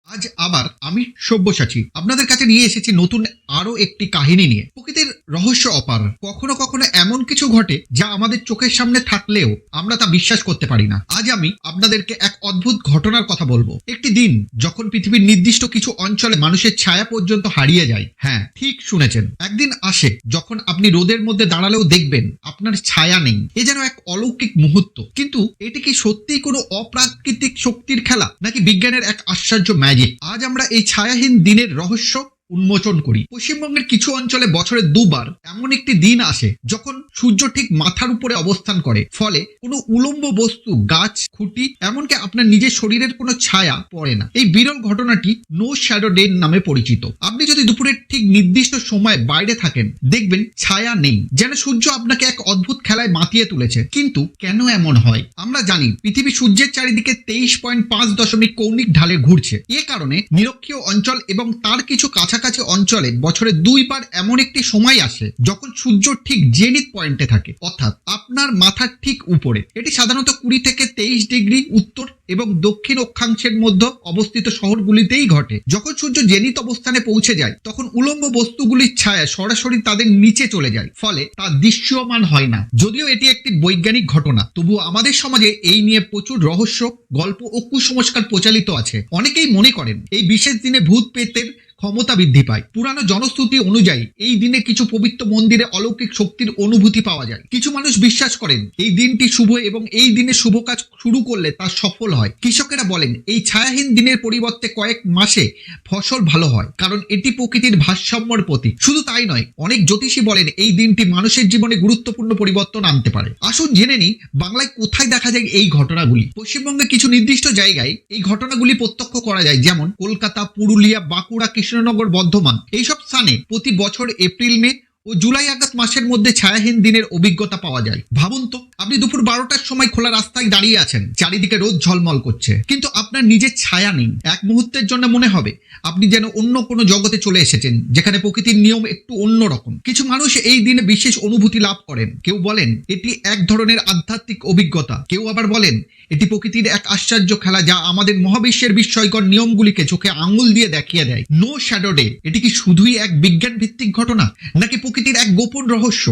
আজ আবার আমি সব্যসাচী আপনাদের কাছে নিয়ে এসেছি নতুন আরো একটি কাহিনী নিয়ে। প্রকৃতির রহস্য অপার। কখনো কখনো এমন কিছু ঘটে যা আমাদের চোখের সামনে থাকলেও আমরা তা বিশ্বাস করতে পারি না। আজ আমি আপনাদেরকে এক অদ্ভুত ঘটনার কথা বলবো। একটি দিন যখন পৃথিবীর নির্দিষ্ট কিছু অঞ্চলে মানুষের ছায়া পর্যন্ত হারিয়ে যায়। হ্যাঁ, ঠিক শুনেছেন। একদিন আসে যখন আপনি রোদের মধ্যে দাঁড়ালেও দেখবেন আপনার ছায়া নেই। এ যেন এক অলৌকিক মুহূর্ত। কিন্তু এটি কি সত্যিই কোনো অপ্রাকৃতিক শক্তির খেলা, নাকি বিজ্ঞানের এক আশ্চর্য ম্যাজিক? আজ আমরা এই ছায়াহীন দিনের রহস্য উন্মোচন করি। পশ্চিমবঙ্গের কিছু অঞ্চলে বছরে দুবার এমন একটি দিন আসে যখন সূর্য ঠিক মাথার উপরে অবস্থান করে, ফলে কোনো উলম্ব বস্তু, গাছ, খুঁটি, এমনকি আপনার নিজের শরীরের কোনো ছায়া পড়ে না। এই বিরল ঘটনাটি নো শ্যাডো ডে নামে পরিচিত। আপনি যদি দুপুরের ঠিক নির্দিষ্ট সময় বাইরে থাকেন, দেখবেন ছায়া নেই, যেন সূর্য আপনাকে এক অদ্ভুত খেলায় মাতিয়ে তুলেছে। কিন্তু কেন এমন হয়? আমরা জানি পৃথিবী সূর্যের চারিদিকে 23.5 কৌণিক ঢালে ঘুরছে। এ কারণে নিরক্ষীয় অঞ্চল এবং তার কিছু কাছাকাছি অঞ্চলে বছরে দুইবার এমন একটি সময় আসে যখন সূর্য ঠিক জেনিথ পয়েন্টে থাকে, অর্থাৎ আপনার মাথার ঠিক উপরে। এটি সাধারণত 20 থেকে 23 ডিগ্রি উত্তর এবং দক্ষিণ অক্ষাংশের মধ্যে অবস্থিত শহরগুলিতেই ঘটে। যখন সূর্য জেনিথ অবস্থানে পৌঁছে যায়, তখন উলম্ব বস্তুগুলির ছায়া সরাসরি তাদের নিচে চলে যায়, ফলে তা দৃশ্যমান হয় না। যদিও এটি একটি বৈজ্ঞানিক ঘটনা, তবুও আমাদের সমাজে এই নিয়ে প্রচুর রহস্য, গল্প ও কুসংস্কার প্রচালিত আছে। অনেকেই মনে করেন এই বিশেষ দিনে ভূত প্রেতের ক্ষমতা বৃদ্ধি পায়। পুরানো জনশ্রুতি অনুযায়ী এই দিনে কিছু পবিত্র মন্দিরে অলৌকিক শক্তির অনুভূতি পাওয়া যায়। কিছু মানুষ বিশ্বাস করেন এই দিনটি শুভ এবং এই দিনে শুভ কাজ শুরু করলে তা সফল হয়। কৃষকেরা বলেন এই ছায়াহীন দিনের পরিবর্তে কয়েক মাসে ফসল ভালো হয়, কারণ এটি প্রকৃতির ভারসাম্যের প্রতীক। শুধু তাই নয়, অনেক জ্যোতিষী বলেন এই দিনটি মানুষের জীবনে গুরুত্বপূর্ণ পরিবর্তন আনতে পারে। আসুন জেনে নিই বাংলায় কোথায় দেখা যায় এই ঘটনাগুলি। পশ্চিমবঙ্গে কিছু নির্দিষ্ট জায়গায় এই ঘটনাগুলি প্রত্যক্ষ করা যায়, যেমন কলকাতা, পুরুলিয়া, বাঁকুড়া, কৃষ্ণনগর, বর্ধমান। এইসব স্থানে প্রতি বছর এপ্রিল, মে ও জুলাই আগস্ট মাসের মধ্যে ছায়াহীন দিনের অভিজ্ঞতা পাওয়া যায়। ভাবুন তো, আপনি দুপুর 12টার সময় খোলা রাস্তায় দাঁড়িয়ে আছেন, চারিদিকে রোদ ঝলমল করছে, কিন্তু আপনার নিজের ছায়া নেই। এক মুহূর্তের জন্য মনে হবে আপনি যেন অন্য কোনো জগতে চলে এসেছেন, যেখানে প্রকৃতির নিয়ম একটু অন্যরকম। কিছু মানুষ এই দিনে বিশেষ অনুভূতি লাভ করেন। কেউ বলেন এটি এক ধরনের আধ্যাত্মিক অভিজ্ঞতা, কেউ আবার বলেন এটি প্রকৃতির এক আশ্চর্য খেলা যা আমাদের মহাবিশ্বের বিস্ময়কর নিয়মগুলিকে চোখে আঙুল দিয়ে দেখিয়ে দেয়। নো শ্যাডো ডে এটি কি শুধুই এক বিজ্ঞান ভিত্তিক ঘটনা, নাকি প্রকৃতির এক গোপন রহস্য?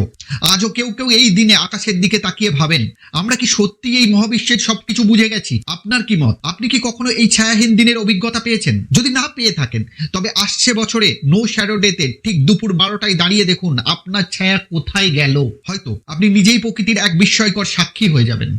আজও কেউ কেউ এই দিনে আকাশের দিকে তাকিয়ে ভাবেন, আমরা কি সত্যি এই মহাবিশ্বের সবকিছু বুঝে গেছি? আপনার কি মত? আপনি কি কখনো এই ছায়াহীন দিনের অভিজ্ঞতা পেয়েছেন? যদি না পেয়ে থাকেন, তবে আসছে বছরে নো শ্যাডো ডেতে ঠিক দুপুর 12টায় দাঁড়িয়ে দেখুন আপনার ছায়া কোথায় গেল। হয়তো আপনি নিজেই প্রকৃতির এক বিস্ময়কর সাক্ষী হয়ে যাবেন।